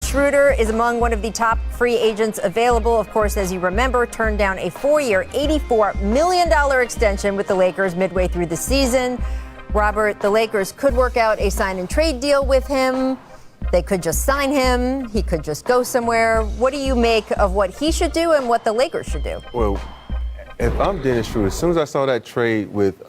SCHRODER is among one of the top free agents available. Of course, as you remember, turned down a 4-year, $84 million extension with the Lakers midway through the season. Robert, the Lakers could work out a sign and trade deal with him. They could just sign him. He could just go somewhere. What do you make of what he should do and what the Lakers should do? Well, if I'm Dennis Schroeder, as soon as I saw that trade with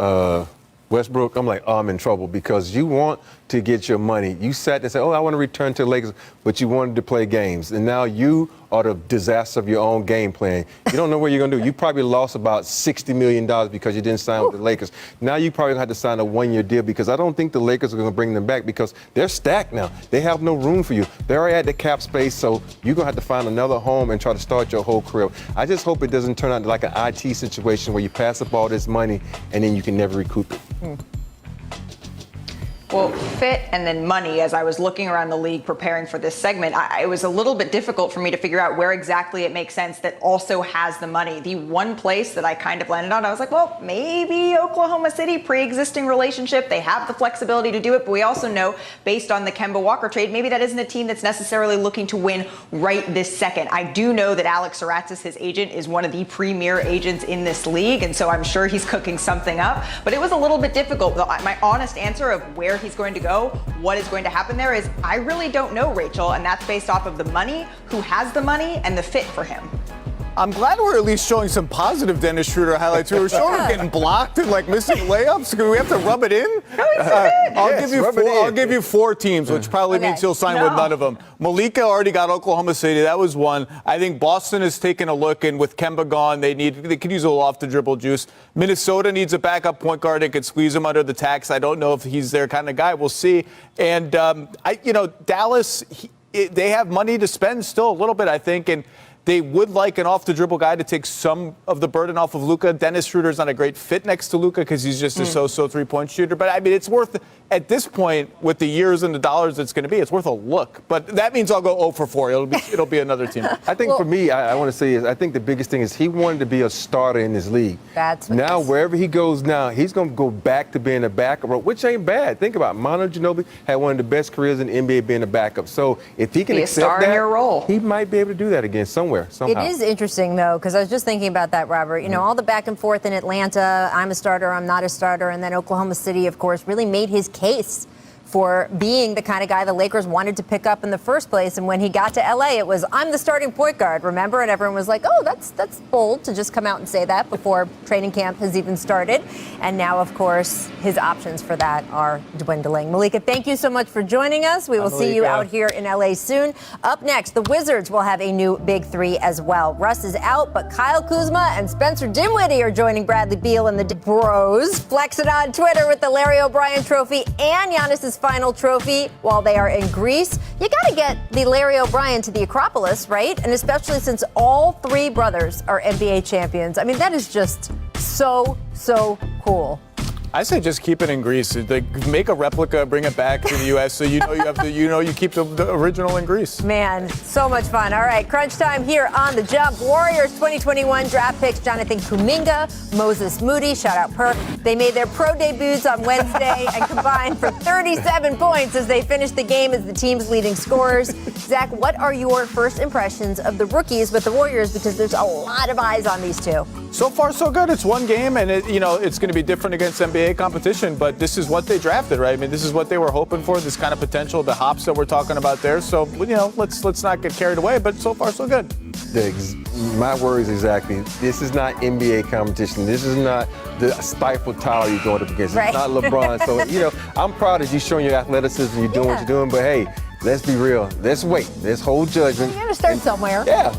Westbrook, I'm like, oh, I'm in trouble, because you want to get your money. You sat there and said, oh, I want to return to the Lakers, but you wanted to play games. And now you are the disaster of your own game plan. You don't know what you're going to do. You probably lost about $60 million because you didn't sign with the Lakers. Now you probably have to sign a 1-year deal, because I don't think the Lakers are going to bring them back, because they're stacked now. They have no room for you. They're already at the cap space, so you're going to have to find another home and try to start your whole career. I just hope it doesn't turn out like an IT situation where you pass up all this money and then you can never recoup it. Well, fit and then money. As I was looking around the league preparing for this segment, it was a little bit difficult for me to figure out where exactly it makes sense that also has the money. The one place that I kind of landed on, I was like, well, maybe Oklahoma City, pre-existing relationship. They have the flexibility to do it. But we also know, based on the Kemba Walker trade, maybe that isn't a team that's necessarily looking to win right this second. I do know that Alex Saratzis, his agent, is one of the premier agents in this league. And so I'm sure he's cooking something up. But it was a little bit difficult. My honest answer of where he's going to go, what is going to happen there, is I really don't know, Rachel, and that's based off of the money, who has the money, and the fit for him. I'm glad we're at least showing some positive Dennis Schroeder highlights. We were showing him getting blocked and like missing layups. Do we have to rub it in? No, he's good. I'll give you 4 teams, which probably means he'll sign with none of them. Malika already got Oklahoma City. That was one. I think Boston has taken a look, and with Kemba gone, they could use a little off the dribble juice. Minnesota needs a backup point guard that could squeeze him under the tax. I don't know if he's their kind of guy. We'll see. And Dallas, they have money to spend still a little bit, I think, and they would like an off-the-dribble guy to take some of the burden off of Luka. Dennis Schroeder's not a great fit next to Luka because he's just a so-so three-point shooter. But, I mean, it's worth, at this point, with the years and the dollars it's going to be, it's worth a look. But that means I'll go 0 for 4. It'll be another team. I think for me, I want to say is I think the biggest thing is he wanted to be a starter in this league. That's what now, wherever he goes now, he's going to go back to being a backup, which ain't bad. Think about it. Manu Ginobili had one of the best careers in the NBA being a backup. So if he can be accept a star that, in your role, he might be able to do that again somewhere, somehow. It is interesting, though, because I was just thinking about that, Robert. You know, all the back and forth in Atlanta, I'm a starter, I'm not a starter, and then Oklahoma City, of course, really made his case for being the kind of guy the Lakers wanted to pick up in the first place. And when he got to L.A., it was, I'm the starting point guard, remember? And everyone was like, oh, that's bold to just come out and say that before training camp has even started. And now, of course, his options for that are dwindling. Malika, thank you so much for joining us. We will see you out here in L.A. soon. Up next, the Wizards will have a new Big Three as well. Russ is out, but Kyle Kuzma and Spencer Dinwiddie are joining Bradley Beal and the Bros. Flexing on Twitter with the Larry O'Brien Trophy and Giannis's final trophy while they are in Greece. You got to get the Larry O'Brien to the Acropolis, right? And especially since all 3 brothers are NBA champions. I mean, that is just so cool. I say just keep it in Greece. Make a replica, bring it back to the U.S. so you keep the original in Greece. Man, so much fun. All right, crunch time here on The Jump. Warriors 2021 draft picks Jonathan Kuminga, Moses Moody, shout out Perk. They made their pro debuts on Wednesday and combined for 37 points as they finished the game as the team's leading scorers. Zach, what are your first impressions of the rookies with the Warriors? Because there's a lot of eyes on these two. So far, so good. It's one game, and it's going to be different against NBA competition, but this is what they drafted, right? I mean, this is what they were hoping for, this kind of potential, the hops that we're talking about there. So, let's not get carried away, but so far, so good. My words exactly. This is not NBA competition. This is not the stifled tower you're going up against. Right. It's not LeBron. So, I'm proud of you showing your athleticism, you're doing what you're doing, but hey, let's be real. Let's wait. Let's hold judgment. You got to start somewhere. Yeah.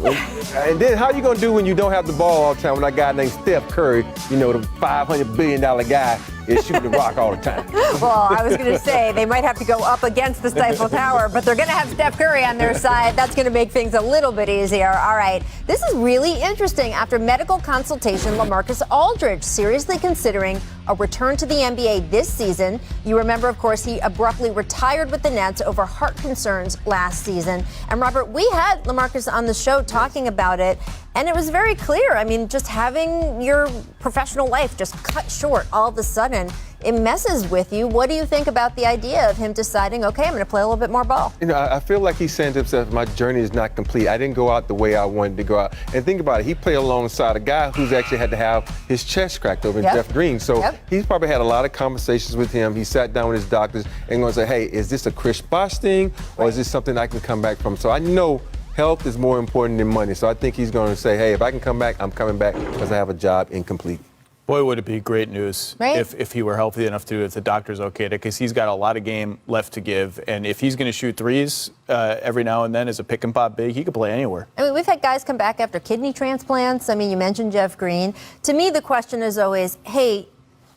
And then how are you going to do when you don't have the ball all the time when that guy named Steph Curry, the $500 billion guy, is shooting the rock all the time? Well, I was going to say they might have to go up against the Stifle Tower, but they're going to have Steph Curry on their side. That's going to make things a little bit easier. All right. This is really interesting. After medical consultation, Lamarcus Aldridge seriously considering a return to the NBA this season. You remember, of course, he abruptly retired with the Nets over heart concerns last season. And Robert, we had Lamarcus on the show talking about it. And it was very clear. I mean, just having your professional life just cut short all of a sudden, it messes with you. What do you think about the idea of him deciding, okay, I'm going to play a little bit more ball? I feel like he's saying to himself, my journey is not complete. I didn't go out the way I wanted to go out. And think about it. He played alongside a guy who's actually had to have his chest cracked over in Jeff Green. So he's probably had a lot of conversations with him. He sat down with his doctors and going to say, hey, is this a Chris Bosh thing or is this something I can come back from? So I know health is more important than money. So I think he's going to say, hey, if I can come back, I'm coming back because I have a job incomplete. Boy, would it be great news if he were healthy enough to, if the doctor's okay to, because he's got a lot of game left to give. And if he's going to shoot threes every now and then as a pick and pop big, he could play anywhere. I mean, we've had guys come back after kidney transplants. I mean, you mentioned Jeff Green. To me, the question is always, hey,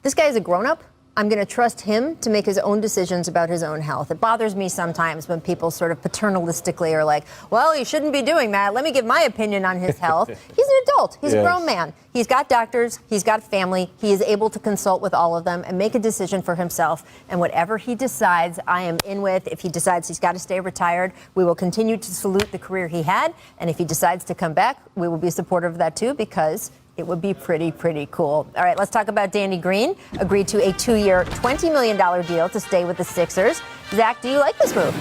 this guy's a grown-up. I'm going to trust him to make his own decisions about his own health. It bothers me sometimes when people sort of paternalistically are like, well, he shouldn't be doing that. Let me give my opinion on his health. He's an adult. He's a grown man. He's got doctors. He's got family. He is able to consult with all of them and make a decision for himself. And whatever he decides, I am in with. If he decides he's got to stay retired, we will continue to salute the career he had. And if he decides to come back, we will be supportive of that too, because it would be pretty cool. All right, let's talk about Danny Green. Agreed to a 2-year, $20 million deal to stay with the Sixers. Zach, do you like this move?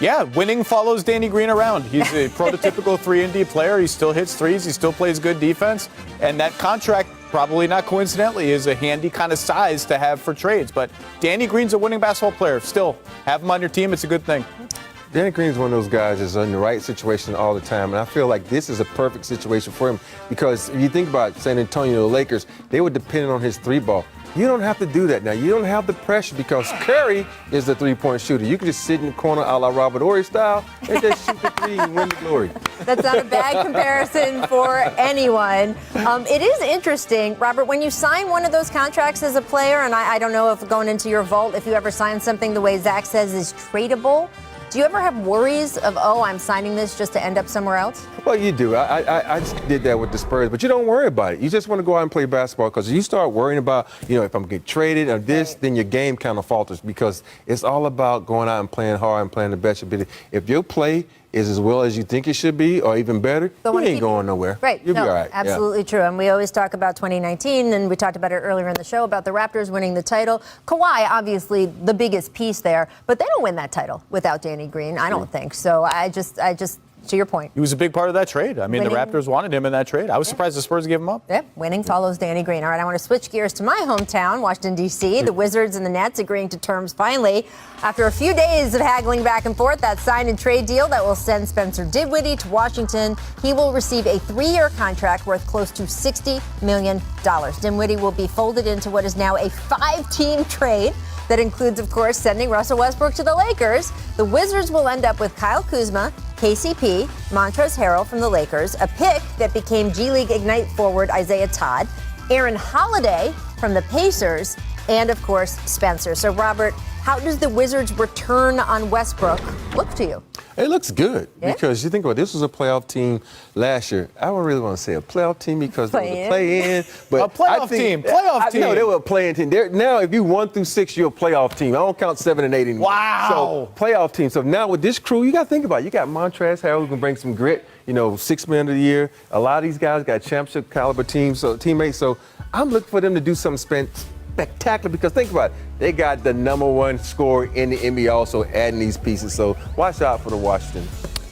Yeah, winning follows Danny Green around. He's a prototypical 3-and-D player. He still hits threes. He still plays good defense. And that contract, probably not coincidentally, is a handy kind of size to have for trades. But Danny Green's a winning basketball player. Still, have him on your team. It's a good thing. Danny Green's one of those guys that's in the right situation all the time, and I feel like this is a perfect situation for him because if you think about San Antonio, the Lakers, they were dependent on his three ball. You don't have to do that now. You don't have the pressure because Curry is the three-point shooter. You can just sit in the corner a la Robert Horry style and just shoot the three and win the glory. That's not a bad comparison for anyone. It is interesting, Robert, when you sign one of those contracts as a player, and I don't know if going into your vault, if you ever sign something the way Zach says is tradable, do you ever have worries of, I'm signing this just to end up somewhere else? Well, you do. I just did that with the Spurs, but you don't worry about it. You just want to go out and play basketball because you start worrying about, if I'm going to get traded or this, then your game kind of falters because it's all about going out and playing hard and playing the best ability. If your play is as well as you think it should be or even better, you ain't going nowhere. Right. You'll be all right. Absolutely true. And we always talk about 2019, and we talked about it earlier in the show about the Raptors winning the title. Kawhi, obviously, the biggest piece there, but they don't win that title without Danny Green, I don't think. So I just, to your point. He was a big part of that trade. I mean, the Raptors wanted him in that trade. I was surprised the Spurs gave him up. Yeah, winning follows Danny Green. All right, I want to switch gears to my hometown, Washington, D.C. The Wizards and the Nets agreeing to terms finally. After a few days of haggling back and forth, that sign and trade deal that will send Spencer Dinwiddie to Washington. He will receive a 3-year contract worth close to $60 million. Dinwiddie will be folded into what is now a 5-team trade that includes, of course, sending Russell Westbrook to the Lakers. The Wizards will end up with Kyle Kuzma, KCP, Montrezl Harrell from the Lakers, a pick that became G League Ignite forward Isaiah Todd, Aaron Holiday from the Pacers, and, of course, Spencer. So, Robert, how does the Wizards' return on Westbrook look to you? It looks good because you think about it, this was a playoff team last year. I don't really want to say a playoff team because they were play-in. But a playoff team. No, they were a play-in team. Now, if you 1 through 6, you're a playoff team. I don't count 7 and 8 anymore. Wow. So, playoff team. So, now with this crew, you got to think about it. You got Montrezl Harrell who can bring some grit, $6 man of the year. A lot of these guys got championship caliber teammates. So, I'm looking for them to do something spectacular because think about it. They got the #1 scorer in the NBA also adding these pieces. So watch out for the Washington.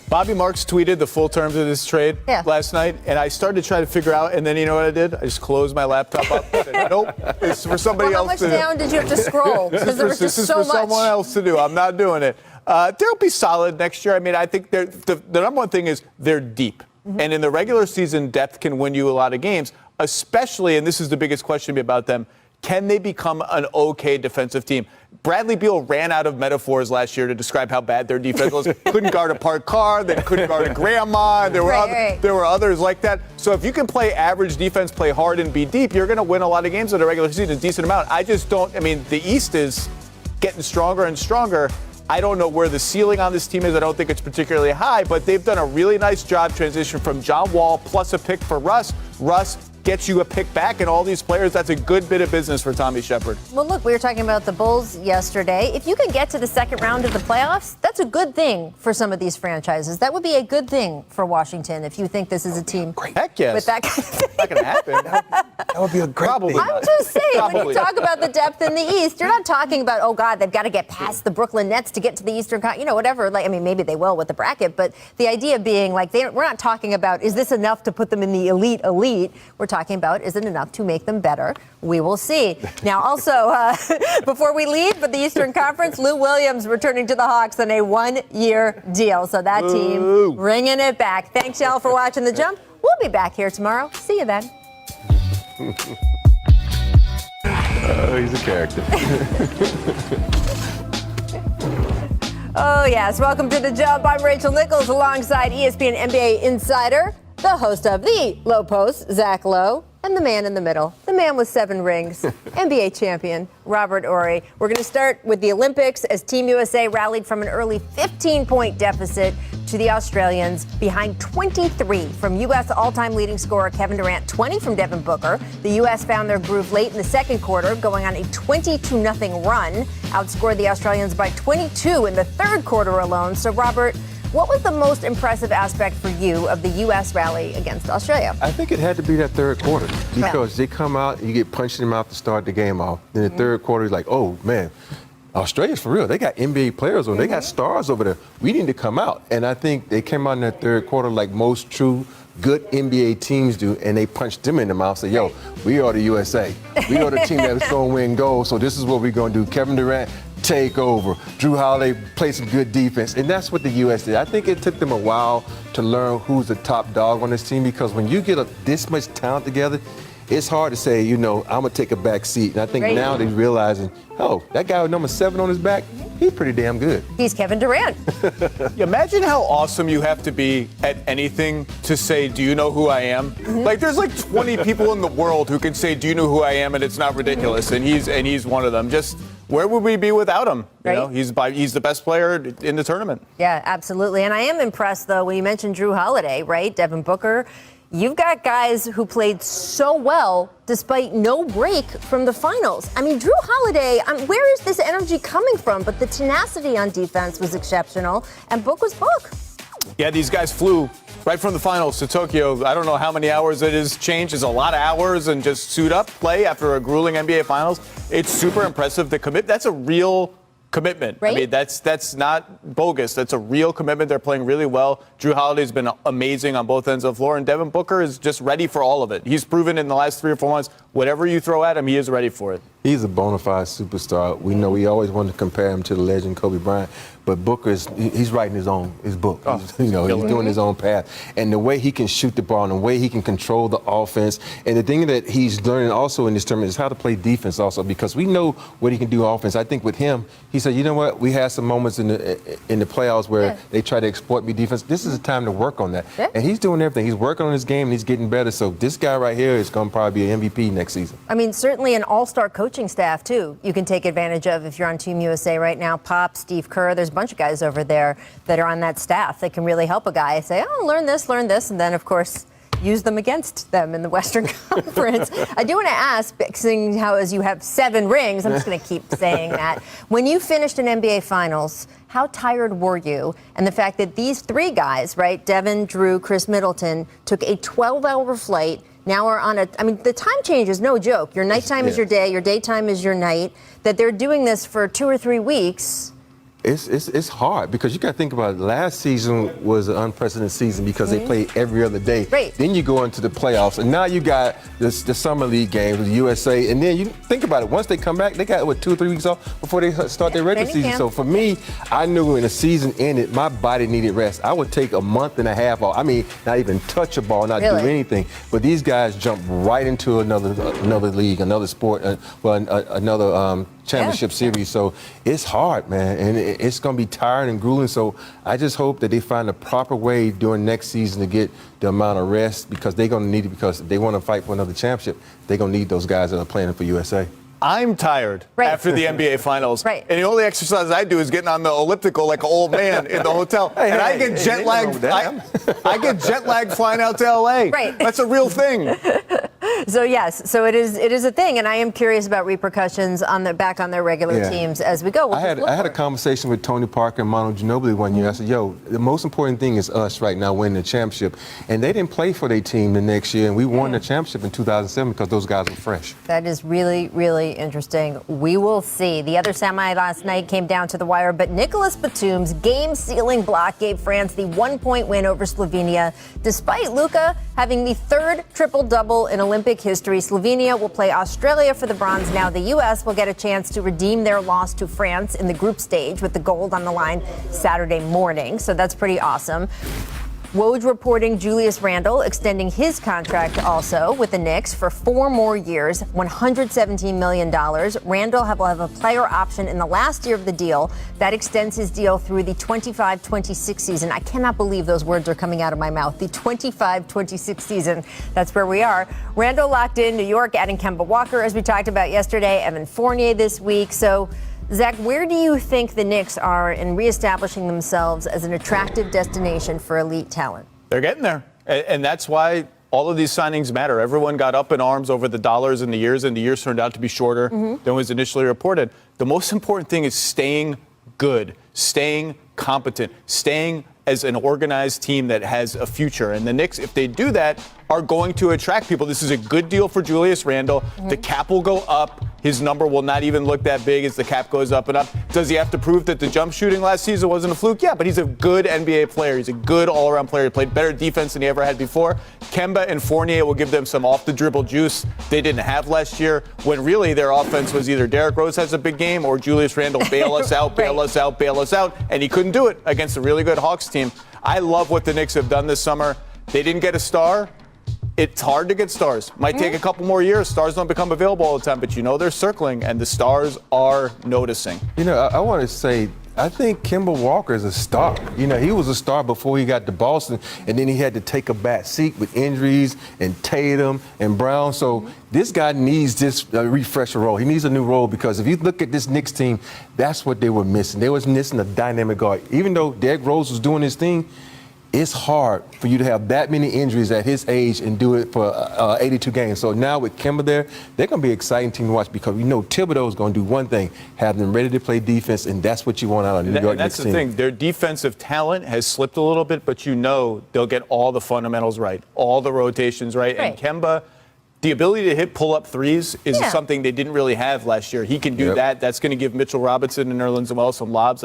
Bobby Marks tweeted the full terms of this trade last night, and I started to try to figure out, and then you know what I did? I just closed my laptop up and said, nope, it's for somebody else to do. How much down did you have to scroll? Because there was just so much. This is for someone else to do. I'm not doing it. They'll be solid next year. I mean, I think the #1 thing is they're deep. Mm-hmm. And in the regular season, depth can win you a lot of games, especially, and this is the biggest question about them, can they become an okay defensive team? Bradley Beal ran out of metaphors last year to describe how bad their defense was. Couldn't guard a parked car. They couldn't guard a grandma. There were others like that. So if you can play average defense, play hard, and be deep, you're going to win a lot of games in the regular season, a decent amount. The East is getting stronger and stronger. I don't know where the ceiling on this team is. I don't think it's particularly high, but they've done a really nice job transition from John Wall plus a pick for Russ. Russ gets you a pick back and all these players. That's a good bit of business for Tommy Shepard. Well, look, we were talking about the Bulls yesterday. If you can get to the second round of the playoffs, that's a good thing for some of these franchises. That would be a good thing for Washington if you think this is a team Heck yes. with that kind of thing. Not going to happen. That would be a great thing. I'm just saying, when you Probably. talk about the depth in the East, you're not talking about, oh, God, they've got to get past the Brooklyn Nets to get to the Eastern whatever. Like, I mean, maybe they will with the bracket, but the idea being, like, we're not talking about, is this enough to put them in the elite? We're talking about, is it enough to make them better? We will see. Now, also, before we leave, but the Eastern Conference, Lou Williams returning to the Hawks on a one-year deal. So that team bringing it back. Thanks, y'all, for watching The Jump. We'll be back here tomorrow. See you then. He's a character. Oh, yes. Welcome to The Jump. I'm Rachel Nichols alongside ESPN NBA insider, the host of The Low Post, Zach Lowe, and the man in the middle, the man with 7 rings, NBA champion, Robert Horry. We're going to start with the Olympics as Team USA rallied from an early 15-point deficit to the Australians behind 23 from U.S. all-time leading scorer Kevin Durant, 20 from Devin Booker. The U.S. found their groove late in the second quarter, going on a 22-0 run, outscored the Australians by 22 in the third quarter alone. So, Robert, what was the most impressive aspect for you of the U.S. rally against Australia? I think it had to be that third quarter because they come out and you get punched in the mouth to start the game off. Then the third quarter is like, oh, man, Australia's for real. They got NBA players on. They got stars over there. We need to come out. And I think they came out in that third quarter like most true good NBA teams do, and they punched them in the mouth. Say, yo, we are the USA. We are the team that's going to win gold. So this is what we're going to do. Kevin Durant, take over. Drew Holiday play some good defense, and that's what the U.S. did. I think it took them a while to learn who's the top dog on this team because when you get this much talent together, it's hard to say, I'm going to take a back seat. And I think now they're realizing, oh, that guy with number 7 on his back, he's pretty damn good. He's Kevin Durant. Imagine how awesome you have to be at anything to say, do you know who I am? Like, there's like 20 people in the world who can say, do you know who I am? And it's not ridiculous. And he's one of them. Just where would we be without him? Right. He's the best player in the tournament. Yeah, absolutely. And I am impressed, though, when you mentioned Drew Holiday, right? Devin Booker. You've got guys who played so well despite no break from the finals. I mean, Drew Holiday, where is this energy coming from? But the tenacity on defense was exceptional, and Book was Book. Yeah, these guys flew right from the finals to Tokyo. I don't know how many hours it is changed. It's a lot of hours and just suit up, play after a grueling NBA finals. It's super impressive. The commit, that's a real commitment. Right? I mean, that's not bogus. That's a real commitment. They're playing really well. Drew Holiday's been amazing on both ends of the floor, and Devin Booker is just ready for all of it. He's proven in the last 3 or 4 months, whatever you throw at him, he is ready for it. He's a bona fide superstar. We know we always wanted to compare him to the legend Kobe Bryant, but Booker he's writing his book. Oh, he's doing his own path. And the way he can shoot the ball and the way he can control the offense. And the thing that he's learning also in this tournament is how to play defense also, because we know what he can do offense. I think with him, he said, you know what, we had some moments in the playoffs where they try to exploit me defense. This is a time to work on that. Yeah. And he's doing everything. He's working on his game and he's getting better. So this guy right here is going to probably be an MVP next season. I mean, certainly an all-star coaching staff, too, you can take advantage of if you're on Team USA right now. Pop, Steve Kerr, there's a bunch of guys over there that are on that staff that can really help a guy say, oh, learn this, and then, of course, use them against them in the Western Conference. I do want to ask, seeing how as you have 7 rings, I'm just going to keep saying that. When you finished an NBA Finals, how tired were you? And the fact that these 3 guys, right, Devin, Drew, Chris Middleton, took a 12-hour flight, now are on the time change is no joke. Your nighttime is your day, your daytime is your night, that they're doing this for 2 or 3 weeks. It's hard because you got to think about it. Last season was an unprecedented season because they played every other day. Right. Then you go into the playoffs, and now you got the summer league games with the USA, and then you think about it. Once they come back, they got 2 or 3 weeks off before they start their regular season. So for me, I knew when the season ended, my body needed rest. I would take a month and a half off. I mean, not even touch a ball, not do anything. But these guys jump right into another league, another sport, another championship series. So it's hard, man, and it's going to be tiring and grueling. So I just hope that they find the proper way during next season to get the amount of rest, because they're going to need it, because if they want to fight for another championship, they're going to need those guys that are playing for USA. I'm tired after the NBA Finals. Right. And the only exercise I do is getting on the elliptical like an old man in the hotel. I get jet lagged. I get jet lagged flying out to LA. Right. That's a real thing. So yes, so it is a thing, and I am curious about repercussions on back on their regular teams as we go. I had a conversation with Tony Parker and Manu Ginobili one year. I said, "Yo, the most important thing is us right now winning the championship." And they didn't play for their team the next year, and we won the championship in 2007 because those guys were fresh. That is really, really interesting. We will see. The other semi last night came down to the wire, but Nicolas Batum's game-sealing block gave France the 1-point win over Slovenia. Despite Luka having the third triple-double in Olympic history, Slovenia will play Australia for the bronze. Now the U.S. will get a chance to redeem their loss to France in the group stage with the gold on the line Saturday morning. So that's pretty awesome. Woj reporting Julius Randle extending his contract also with the Knicks for 4 more years, $117 million. Randle will have a player option in the last year of the deal. That extends his deal through the 25-26 season. I cannot believe those words are coming out of my mouth. The 25-26 season. That's where we are. Randle locked in New York, adding Kemba Walker, as we talked about yesterday, Evan Fournier this week. So, Zach, where do you think the Knicks are in reestablishing themselves as an attractive destination for elite talent? They're getting there. And that's why all of these signings matter. Everyone got up in arms over the dollars and the years turned out to be shorter than was initially reported. The most important thing is staying good, staying competent, staying as an organized team that has a future. And the Knicks, if they do that, are going to attract people. This is a good deal for Julius Randle. The cap will go up. His number will not even look that big as the cap goes up and up. Does he have to prove that the jump shooting last season wasn't a fluke? Yeah, but he's a good NBA player. He's a good all-around player. He played better defense than he ever had before. Kemba and Fournier will give them some off-the-dribble juice they didn't have last year, when really their offense was either Derrick Rose has a big game or Julius Randle bail us out, bail us out, bail us out, and he couldn't do it against a really good Hawks team. I love what the Knicks have done this summer. They didn't get a star. It's hard to get stars. Might take a couple more years. Stars don't become available all the time, but they're circling, and the stars are noticing. I want to say, I think Kemba Walker is a star. He was a star before he got to Boston, and then he had to take a back seat with injuries and Tatum and Brown. So this guy needs this refresher role. He needs a new role, because if you look at this Knicks team, that's what they were missing. They was missing a dynamic guard. Even though Derrick Rose was doing his thing, it's hard for you to have that many injuries at his age and do it for 82 games. So now with Kemba there, they're going to be an exciting team to watch, because Thibodeau is going to do one thing, have them ready to play defense, and that's what you want out of the New York Knicks team. That's the thing. Their defensive talent has slipped a little bit, but they'll get all the fundamentals right, all the rotations right. And Kemba, the ability to hit pull-up threes is something they didn't really have last year. He can do that. That's going to give Mitchell Robinson and Nerlens Noel some lobs.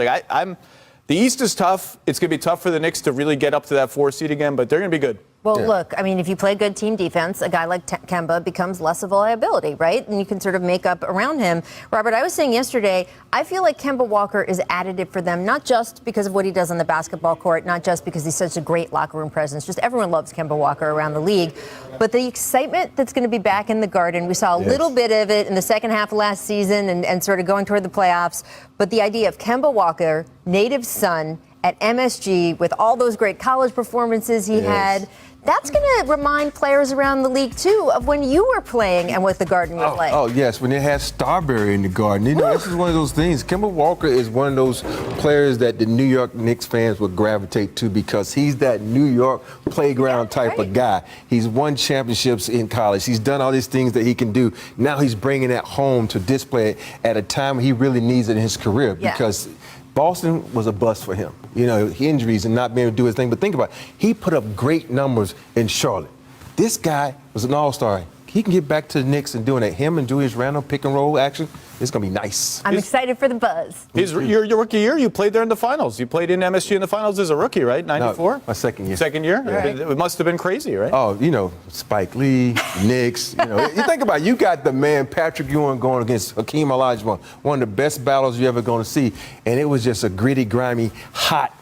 The East is tough. It's going to be tough for the Knicks to really get up to that 4 seed again, but they're going to be good. Well, look, if you play good team defense, a guy like Kemba becomes less of a liability, right? And you can sort of make up around him. Robert, I was saying yesterday, I feel like Kemba Walker is additive for them, not just because of what he does on the basketball court, not just because he's such a great locker room presence. Just everyone loves Kemba Walker around the league. But the excitement that's going to be back in the Garden, we saw a little bit of it in the second half of last season and sort of going toward the playoffs. But the idea of Kemba Walker, native son, at MSG with all those great college performances he had, that's going to remind players around the league, too, of when you were playing and what the Garden was like. Oh, yes, when they had Starberry in the Garden. This is one of those things. Kemba Walker is one of those players that the New York Knicks fans would gravitate to, because he's that New York playground type of guy. He's won championships in college. He's done all these things that he can do. Now he's bringing that home to display it at a time he really needs it in his career, because Boston was a bust for him. Injuries and not being able to do his thing. But think about it. He put up great numbers in Charlotte. This guy was an all-star. He can get back to the Knicks and doing it. Him and Julius Randle pick and roll action. It's going to be nice. I'm excited for the buzz. Your rookie year, you played there in the finals. You played in MSG in the finals as a rookie, right? 94? No, my second year. Second year? Right. It must have been crazy, right? Oh, Spike Lee, Knicks. You think about it, you got the man Patrick Ewing going against Hakeem Olajuwon, one of the best battles you're ever going to see. And it was just a gritty, grimy, hot,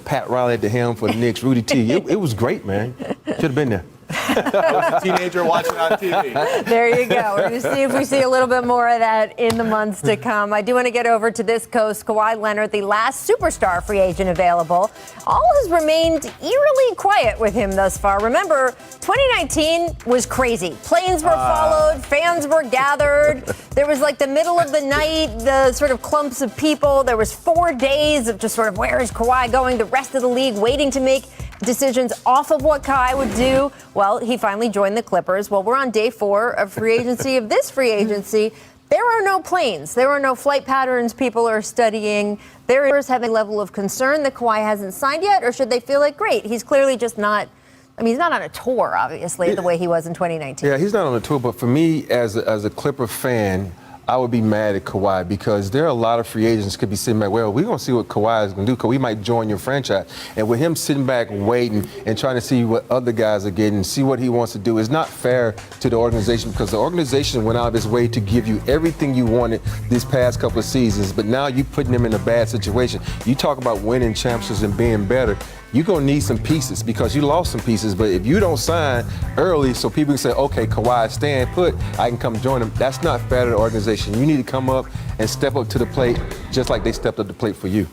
Pat Riley at the helm for the Knicks, Rudy T. It was great, man. Should have been there. I was a teenager watching on TV. There you go. We're going to see if we see a little bit more of that in the months to come. I do want to get over to this coast. Kawhi Leonard, the last superstar free agent available. All has remained eerily quiet with him thus far. Remember, 2019 was crazy. Planes were followed. Fans were gathered. There was like the middle of the night, the sort of clumps of people. There was 4 days of just sort of, where is Kawhi going? The rest of the league waiting to make decisions off of what Kawhi would do. Well, he finally joined the Clippers. Well, we're on day 4 of free agency, of this free agency. There are no planes. There are no flight patterns people are studying. There is having a level of concern that Kawhi hasn't signed yet, or should they feel like, great, he's clearly just not, I mean, he's not on a tour, obviously, the way he was in 2019. Yeah, he's not on a tour, but for me, as a Clipper fan, I would be mad at Kawhi because there are a lot of free agents could be sitting back, well, we're going to see what Kawhi is going to do because we might join your franchise. And with him sitting back waiting and trying to see what other guys are getting, see what he wants to do, is not fair to the organization because the organization went out of its way to give you everything you wanted these past couple of seasons, but now you're putting them in a bad situation. You talk about winning championships and being better. You're going to need some pieces because you lost some pieces. But if you don't sign early so people can say, okay, Kawhi, stand put, I can come join him, that's not fair to the organization. You need to come up and step up to the plate just like they stepped up to the plate for you.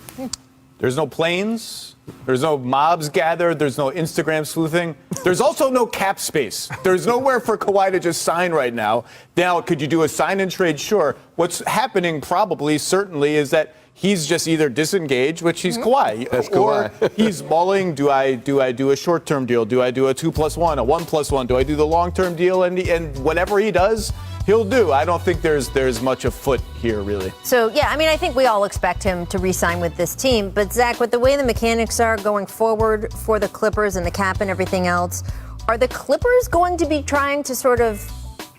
There's no planes. There's no mobs gathered. There's no Instagram sleuthing. There's also no cap space. There's nowhere for Kawhi to just sign right now. Now, could you do a sign and trade? Sure. What's happening probably, certainly, is that he's just either disengaged, which he's Kawhi, That's or Kawhi. he's mulling. Do I do a short-term deal? Do I do a 2+1, a 1+1? Do I do the long-term deal? And whatever he does, he'll do. I don't think there's much afoot here, really. So, yeah, I mean, I think we all expect him to re-sign with this team. But, Zach, with the way the mechanics are going forward for the Clippers and the cap and everything else, are the Clippers going to be trying to sort of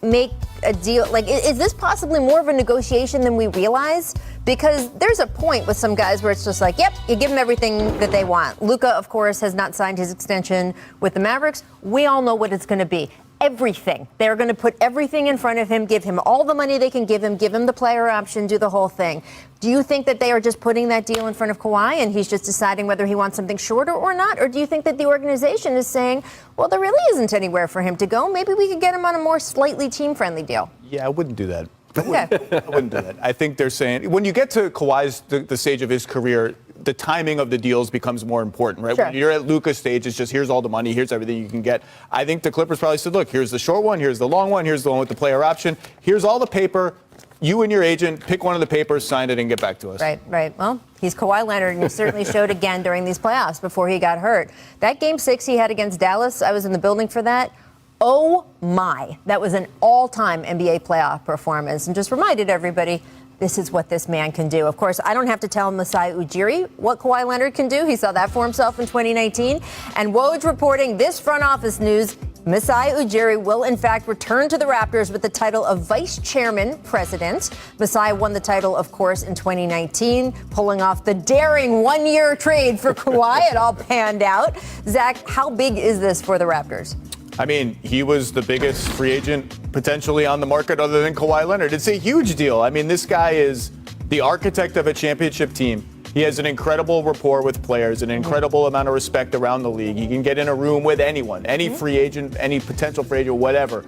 make a deal? Like, is this possibly more of a negotiation than we realize? Because there's a point with some guys where it's just like, yep, you give them everything that they want. Luka, of course, has not signed his extension with the Mavericks. We all know what it's going to be. Everything. They're going to put everything in front of him, give him all the money they can give him the player option, do the whole thing. Do you think that they are just putting that deal in front of Kawhi and he's just deciding whether he wants something shorter or not? Or do you think that the organization is saying, well, there really isn't anywhere for him to go. Maybe we could get him on a more slightly team-friendly deal? Yeah, I wouldn't do that. Okay. I wouldn't do that. I think they're saying when you get to Kawhi's the stage of his career, the timing of the deals becomes more important, right? Sure. When you're at Luka's stage, it's just here's all the money, here's everything you can get. I think the Clippers probably said, look, here's the short one, here's the long one, here's the one with the player option, here's all the paper. You and your agent pick one of the papers, sign it, and get back to us. Right. Well, he's Kawhi Leonard, and he certainly showed again during these playoffs before he got hurt. That Game 6 he had against Dallas, I was in the building for that. Oh, my. That was an all-time NBA playoff performance. And just reminded everybody, this is what this man can do. Of course, I don't have to tell Masai UJIRI what Kawhi Leonard can do. He saw that for himself in 2019. And Woj reporting this front office news. Masai UJIRI will, in fact, return to the Raptors with the title of Vice Chairman President. Masai won the title, of course, in 2019, pulling off the daring one-year trade for Kawhi. It all panned out. Zach, how big is this for the Raptors? I mean, he was the biggest free agent potentially on the market other than Kawhi Leonard. It's a huge deal. I mean, this guy is the architect of a championship team. He has an incredible rapport with players, an incredible amount of respect around the league. He can get in a room with anyone, any free agent, any potential free agent, whatever.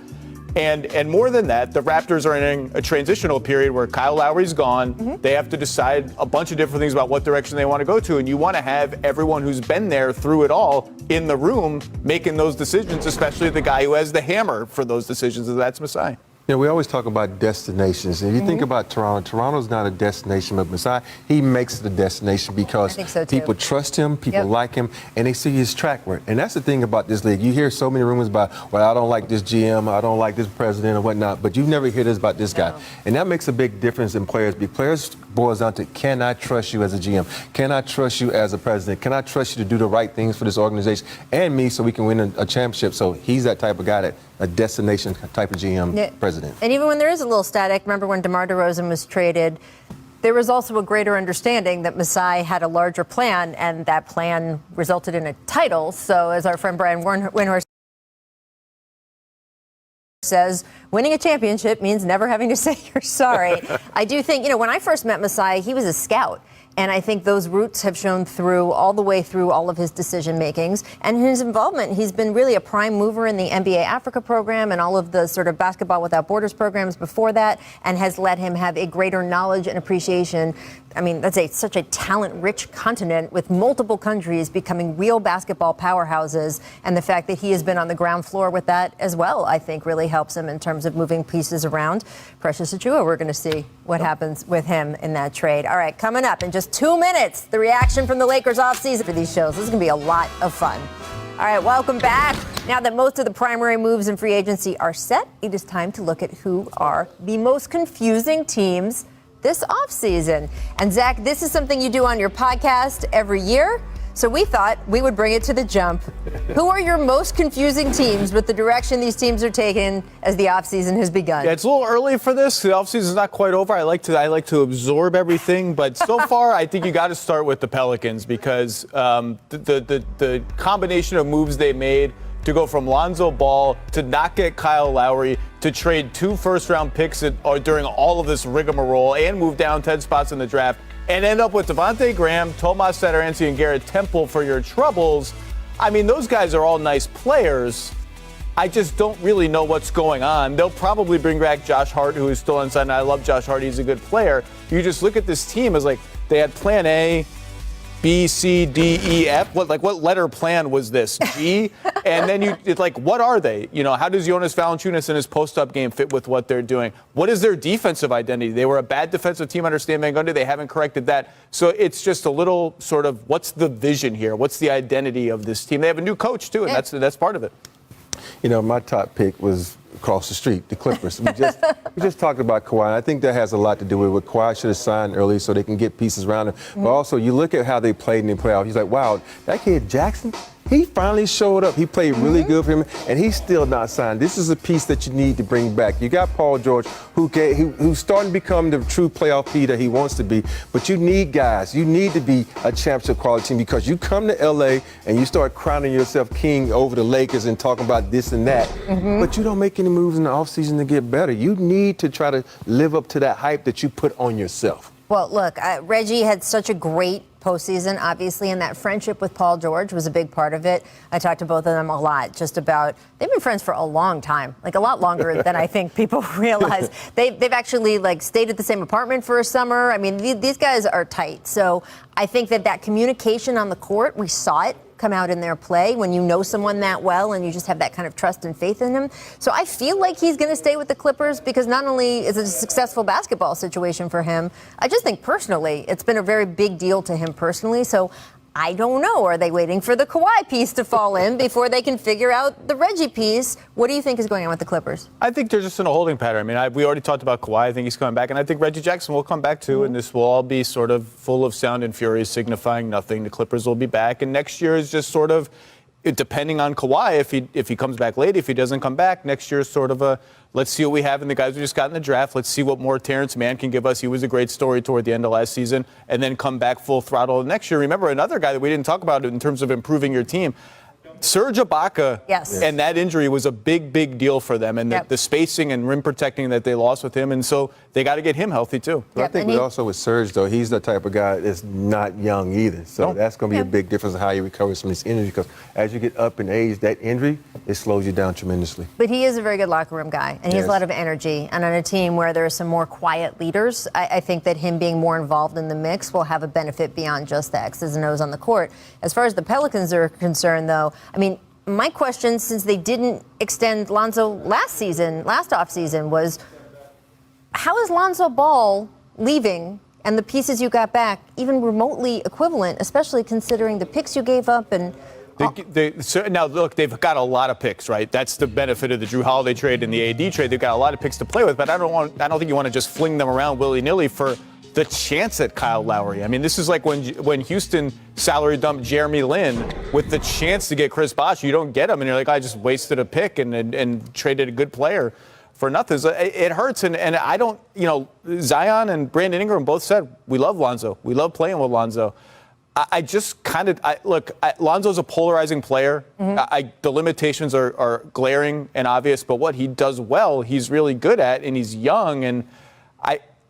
And more than that, the Raptors are in a transitional period where Kyle Lowry's gone. They have to decide a bunch of different things about what direction they want to go to. And you want to have everyone who's been there through it all in the room making those decisions, especially the guy who has the hammer for those decisions, and that's Masai. Yeah, we always talk about destinations. If you think about Toronto, Toronto's not a destination, but Masai, he makes it a destination because so too. people trust him, people like him, and they see his track record. And that's the thing about this league. You hear so many rumors about, well, I don't like this GM, I don't like this president or whatnot, but you never hear this about this guy. And that makes a big difference in players. Players boils down to, can I trust you as a GM? Can I trust you as a president? Can I trust you to do the right things for this organization and me so we can win a championship? So he's that type of guy, that a destination type of GM president. And even when there is a little static, remember when DeMar DeRozan was traded, there was also a greater understanding that Masai had a larger plan, and that plan resulted in a title. So as our friend Brian Windhorst says, winning a championship means never having to say you're sorry. I do think, when I first met Masai, he was a scout. And I think those roots have shown through all the way through all of his decision makings and his involvement. He's been really a prime mover in the NBA Africa program and all of the sort of Basketball Without Borders programs before that, and has let him have a greater knowledge and appreciation. I mean, that's such a talent-rich continent with multiple countries becoming real basketball powerhouses. And the fact that he has been on the ground floor with that as well, I think really helps him in terms of moving pieces around. Precious Achiuwa, we're going to see what happens with him in that trade. All right, coming up in just 2 minutes, the reaction from the Lakers offseason for these shows. This is going to be a lot of fun. All right, welcome back. Now that most of the primary moves in free agency are set, it is time to look at who are the most confusing teams this offseason. And Zach, this is something you do on your podcast every year. So we thought we would bring it to the jump. Who are your most confusing teams with the direction these teams are taking as the offseason has begun? Yeah, it's a little early for this. The offseason is not quite over. I like to absorb everything, but so far I think you got to start with the Pelicans because the combination of moves they made to go from Lonzo Ball to not get Kyle Lowry to trade 2 first-round picks during all of this rigmarole and move down 10 spots in the draft and end up with Devontae Graham, Tomas Satoransky, and Garrett Temple for your troubles. I mean, those guys are all nice players. I just don't really know what's going on. They'll probably bring back Josh Hart, who is still unsigned. I love Josh Hart. He's a good player. You just look at this team as like they had plan A, B, C, D, E, F. What letter plan was this? G? And then it's like, what are they? You know, how does Jonas Valanciunas in his post-up game fit with what they're doing? What is their defensive identity? They were a bad defensive team under Stan Van Gundy. They haven't corrected that. So it's just a little sort of, what's the vision here? What's the identity of this team? They have a new coach, too, and that's part of it. You know, my top pick was across the street, the Clippers. we just talked about Kawhi. I think that has a lot to do with what Kawhi should have signed early so they can get pieces around him. Mm-hmm. But also, you look at how they played in the playoffs. He's like, wow, that kid Jackson, he finally showed up. He played really good for him, and he's still not signed. This is a piece that you need to bring back. You got Paul George, who's starting to become the true playoff P that he wants to be. But you need guys. You need to be a championship quality team because you come to L.A. and you start crowning yourself king over the Lakers and talking about this and that. Mm-hmm. But you don't make any moves in the offseason to get better. You need to try to live up to that hype that you put on yourself. Well, look, Reggie had such a great postseason, obviously, and that friendship with Paul George was a big part of it. I talked to both of them a lot just about, they've been friends for a long time, like a lot longer than I think people realize. They've actually stayed at the same apartment for a summer. I mean, these guys are tight. So I think that communication on the court, we saw it come out in their play when you know someone that well and you just have that kind of trust and faith in him. So I feel like he's going to stay with the Clippers because not only is it a successful basketball situation for him, I just think personally it's been a very big deal to him personally. So I don't know. Are they waiting for the Kawhi piece to fall in before they can figure out the Reggie piece? What do you think is going on with the Clippers? I think they're just in a holding pattern. I mean, we already talked about Kawhi. I think he's coming back. And I think Reggie Jackson will come back, too. Mm-hmm. And this will all be sort of full of sound and fury, signifying nothing. The Clippers will be back. And next year is just sort of, depending on Kawhi, if he comes back late, if he doesn't come back, next year is sort of a, let's see what we have in the guys we just got in the draft. Let's see what more Terrence Mann can give us. He was a great story toward the end of last season, and then come back full throttle next year. Remember, another guy that we didn't talk about in terms of improving your team, Serge Ibaka, yes. And that injury was a big, big deal for them. And the spacing and rim protecting that they lost with him. And so they got to get him healthy, too. But I think also with Serge, though, he's the type of guy that's not young either. So that's going to be a big difference in how he recovers from this injury. Because as you get up in age, that injury, it slows you down tremendously. But he is a very good locker room guy. And he has a lot of energy. And on a team where there are some more quiet leaders, I think that him being more involved in the mix will have a benefit beyond just the X's and O's on the court. As far as the Pelicans are concerned, though, I mean, my question, since they didn't extend Lonzo last offseason, was how is Lonzo Ball leaving and the pieces you got back even remotely equivalent, especially considering the picks you gave up and now, look, they've got a lot of picks, right? That's the benefit of the Drew Holiday trade and the AD trade. They've got a lot of picks to play with, but I don't think you want to just fling them around willy-nilly for the chance at Kyle Lowry. I mean, this is like when Houston salary dumped Jeremy Lin with the chance to get Chris Bosh. You don't get him, and you're like, I just wasted a pick and traded a good player for nothing. So it hurts, and I don't, Zion and Brandon Ingram both said, we love Lonzo. We love playing with Lonzo. I just kind of look. Lonzo's a polarizing player. Mm-hmm. The limitations are glaring and obvious, but what he does well, he's really good at, and he's young. And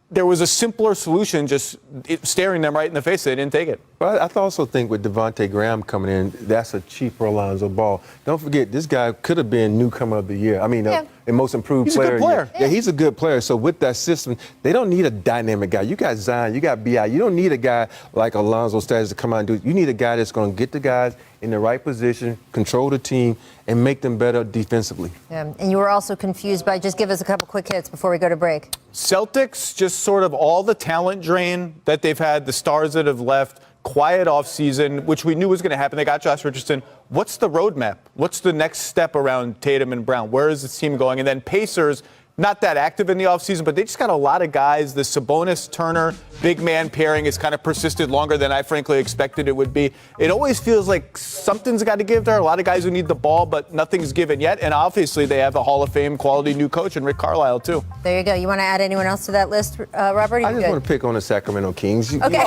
there was a simpler solution, just staring them right in the face. They didn't take it. But I also think with Devontae Graham coming in, that's a cheaper Lonzo Ball. Don't forget, this guy could have been newcomer of the year. I mean, the most improved player. He's a good player. Yeah, he's a good player. So with that system, they don't need a dynamic guy. You got Zion, you got B.I. You don't need a guy like Alonzo Status to come out and do it. You need a guy that's going to get the guys in the right position, control the team, and make them better defensively. Yeah, and you were also confused by, just give us a couple quick hits before we go to break. Celtics, just sort of all the talent drain that they've had, the stars that have left. quiet offseason, which we knew was going to happen. They got Josh Richardson. What's the roadmap? What's the next step around Tatum and Brown? Where is this team going? And then Pacers, not that active in the offseason, but they just got a lot of guys. The Sabonis-Turner big man pairing has kind of persisted longer than I frankly expected it would be. It always feels like something's got to give there. A lot of guys who need the ball, but nothing's given yet. And obviously they have a Hall of Fame quality new coach in Rick Carlisle, too. There you go. You want to add anyone else to that list, Robert? I just want to pick on the Sacramento Kings. Okay.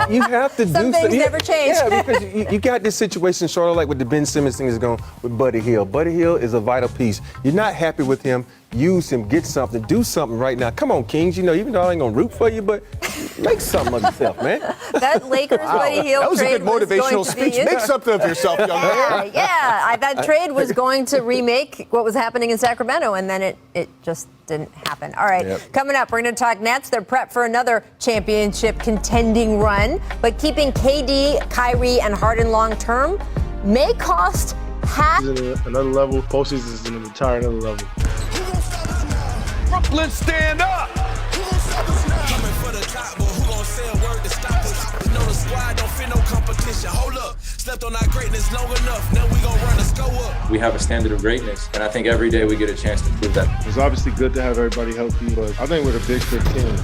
You have to do Some things never change. Yeah, because you got this situation, sort of like with the Ben Simmons thing is going with Buddy Hield. Buddy Hield is a vital piece. You're not happy with him. Use him, get something, do something right now. Come on, Kings. Even though I ain't going to root for you, but make something of yourself, man. That Lakers Buddy Hield That was a trade good motivational speech. Make something of yourself, young man. Yeah. That trade was going to remake what was happening in Sacramento, and then it just didn't happen. All right, Coming up, we're going to talk Nets. They're prepped for another championship contending run, but keeping KD, Kyrie, and Harden long term may cost half. Another level. Postseason is an entire another level. Brooklyn, stand up! Coming for the top, but who gon' say a word to stop us? Know the squad don't fit no competition. Hold up, slept on our greatness long enough. Now we gon' run the score up. We have a standard of greatness, and I think every day we get a chance to prove that. It's obviously good to have everybody healthy, but I think we're the Big 15.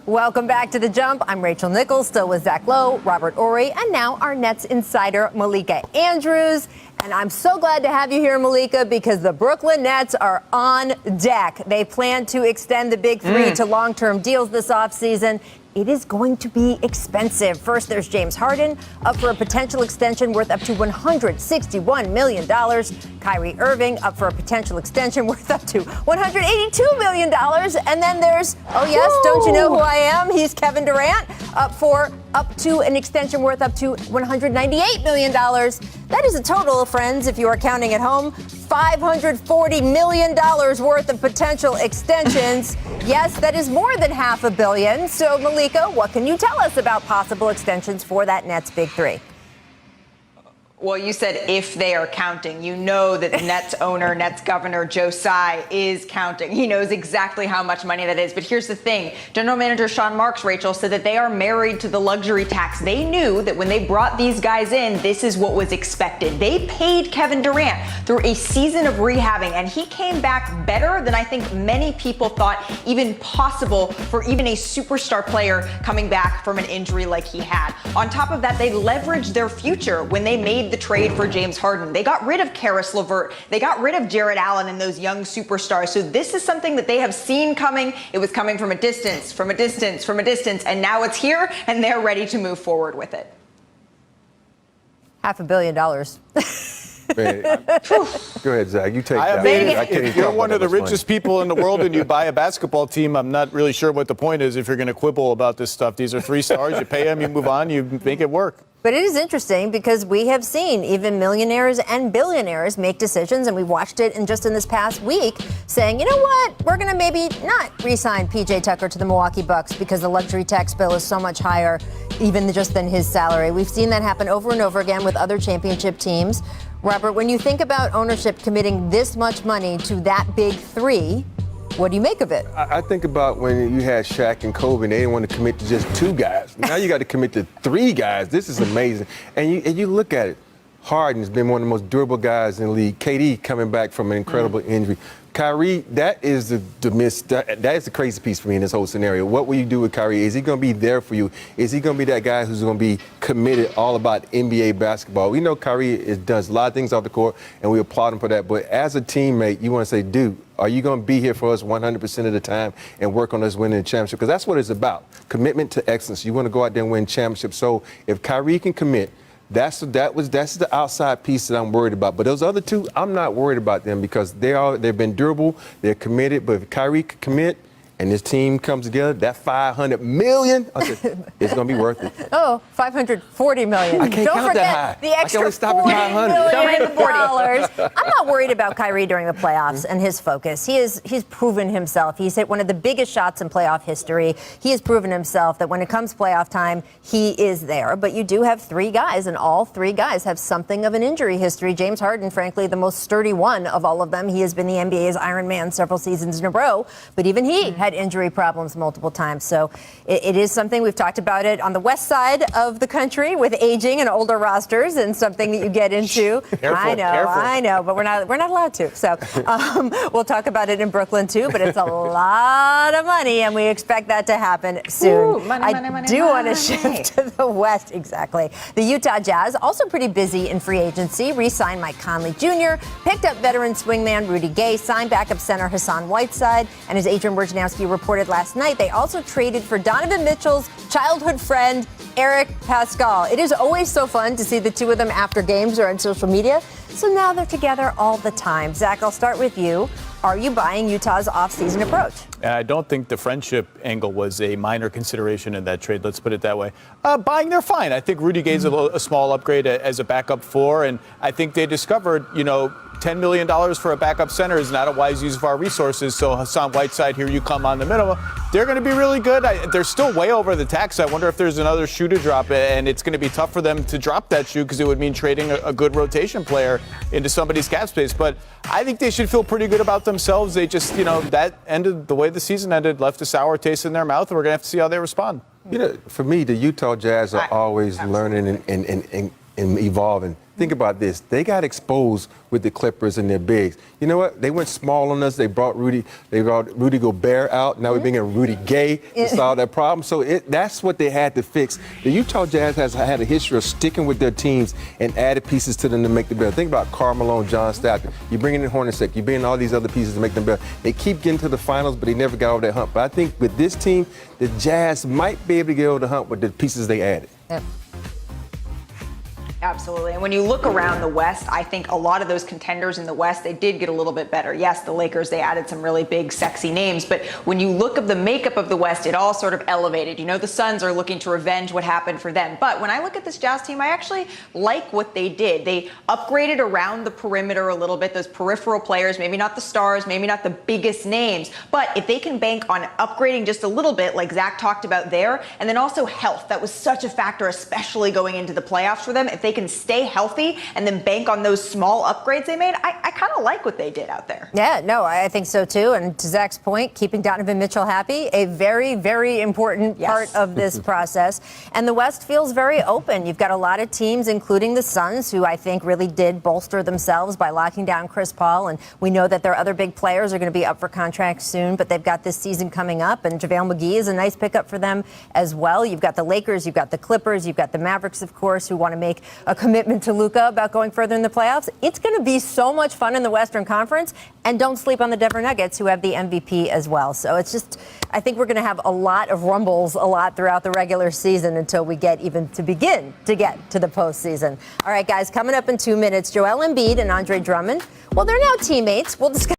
Welcome back to The Jump. I'm Rachel Nichols, still with Zach Lowe, Robert Horry, and now our Nets insider, Malika Andrews. And I'm so glad to have you here, Malika, because the Brooklyn Nets are on deck. They plan to extend the Big Three to long-term deals this offseason. It is going to be expensive. First, there's James Harden, up for a potential extension worth up to $161 million. Kyrie Irving, up for a potential extension worth up to $182 million. And then there's, don't you know who I am? He's Kevin Durant, up to an extension worth up to $198 million. That is a total, friends, if you are counting at home, $540 million worth of potential extensions. Yes, that is more than $500 million. So, Malika, what can you tell us about possible extensions for that Nets Big Three? Well, you said if they are counting. You know that the Nets owner, Nets governor Joe Tsai is counting. He knows exactly how much money that is. But here's the thing. General Manager Sean Marks, Rachel, said that they are married to the luxury tax. They knew that when they brought these guys in, this is what was expected. They paid Kevin Durant through a season of rehabbing, and he came back better than I think many people thought even possible for even a superstar player coming back from an injury like he had. On top of that, they leveraged their future when they made the trade for James Harden. They got rid of Karis LeVert. They got rid of Jared Allen and those young superstars. So this is something that they have seen coming. It was coming from a distance, and now it's here, and they're ready to move forward with it. $500 million. Go ahead, Zach. You take that. If you're one of the richest people in the world and you buy a basketball team, I'm not really sure what the point is if you're going to quibble about this stuff. These are 3 stars. You pay them, you move on, you make it work. But it is interesting because we have seen even millionaires and billionaires make decisions, and we watched it in this past week, saying, you know what, we're going to maybe not re-sign P.J. Tucker to the Milwaukee Bucks because the luxury tax bill is so much higher even just than his salary. We've seen that happen over and over again with other championship teams. Robert, when you think about ownership committing this much money to that Big Three, what do you make of it? I think about when you had Shaq and Kobe, and they didn't want to commit to just 2 guys. Now you got to commit to 3 guys. This is amazing. And you look at it. Harden's been one of the most durable guys in the league. KD coming back from an incredible injury. Kyrie, that is that is the crazy piece for me in this whole scenario. What will you do with Kyrie? Is he going to be there for you? Is he going to be that guy who's going to be committed all about NBA basketball? We know Kyrie does a lot of things off the court, and we applaud him for that. But as a teammate, you want to say, dude, are you going to be here for us 100% of the time and work on us winning the championship? Because that's what it's about, commitment to excellence. You want to go out there and win championships. So if Kyrie can commit, that's the outside piece that I'm worried about. But those other 2, I'm not worried about them because they've been durable, they're committed. But if Kyrie can commit and this team comes together, that $500 million, it's going to be worth it. Oh, $540 million. I can't Don't count forget that high. the extra I can only stop at $40 million. I'm not worried about Kyrie during the playoffs and his focus. He's proven himself. He's hit one of the biggest shots in playoff history. He has proven himself that when it comes playoff time, he is there. But you do have 3 guys, and all 3 guys have something of an injury history. James Harden, frankly, the most sturdy one of all of them. He has been the NBA's Iron Man several seasons in a row. But even he had had injury problems multiple times. So it is something we've talked about it on the west side of the country with aging and older rosters, and something that you get into. I know, but we're not allowed to. So we'll talk about it in Brooklyn too. But it's a lot of money, and we expect that to happen soon. Ooh, money, I do want to shift to the West. Exactly. The Utah Jazz, also pretty busy in free agency, re-signed Mike Conley Jr., picked up veteran swingman Rudy Gay, signed backup center Hassan Whiteside, and as Adrian Wojnarowski reported last night, they also traded for Donovan Mitchell's childhood friend, Eric Pascal. It is always so fun to see the two of them after games or on social media. So now they're together all the time. Zach, I'll start with you. Are you buying Utah's offseason approach? I don't think the friendship angle was a minor consideration in that trade. Let's put it that way. Buying, they're fine. I think Rudy Gay's a small upgrade as a backup four, and I think they discovered, $10 million for a backup center is not a wise use of our resources. So Hassan Whiteside, here you come on the middle. They're going to be really good. They're still way over the tax. I wonder if there's another shoe to drop, and it's going to be tough for them to drop that shoe because it would mean trading a good rotation player into somebody's cap space. But I think they should feel pretty good about themselves. They just, that ended the way the season ended, left a sour taste in their mouth, and we're going to have to see how they respond. For me, the Utah Jazz are always learning and evolving. Think about this. They got exposed with the Clippers and their bigs. You know what? They went small on us. They brought Rudy Gobert out. Now we're bringing Rudy Gay to solve that problem. So that's what they had to fix. The Utah Jazz has had a history of sticking with their teams and added pieces to them to make them better. Think about Karl Malone, John Stockton. You bring in Hornacek. You bring in all these other pieces to make them better. They keep getting to the finals, but they never got over that hump. But I think with this team, the Jazz might be able to get over the hump with the pieces they added. Yep. Absolutely. And when you look around the West, I think a lot of those contenders in the West, they did get a little bit better. Yes, the Lakers, they added some really big, sexy names. But when you look at the makeup of the West, it all sort of elevated. The Suns are looking to revenge what happened for them. But when I look at this Jazz team, I actually like what they did. They upgraded around the perimeter a little bit, those peripheral players, maybe not the stars, maybe not the biggest names. But if they can bank on upgrading just a little bit, like Zach talked about there, and then also health, that was such a factor, especially going into the playoffs for them. If they can stay healthy and then bank on those small upgrades they made, I kind of like what they did out there. Yeah, no, I think so too. And to Zach's point, keeping Donovan Mitchell happy, a very, very important part of this process. And the West feels very open. You've got a lot of teams, including the Suns, who I think really did bolster themselves by locking down Chris Paul. And we know that their other big players are going to be up for contract soon, but they've got this season coming up. And JaVale McGee is a nice pickup for them as well. You've got the Lakers, you've got the Clippers, you've got the Mavericks, of course, who want to make a commitment to Luka about going further in the playoffs. It's going to be so much fun in the Western Conference, and don't sleep on the Denver Nuggets, who have the MVP as well. So it's just, I think we're going to have a lot of rumbles throughout the regular season until we begin to get to the postseason. All right, guys, coming up in 2 minutes, Joel Embiid and Andre Drummond. Well, they're now teammates. We'll discuss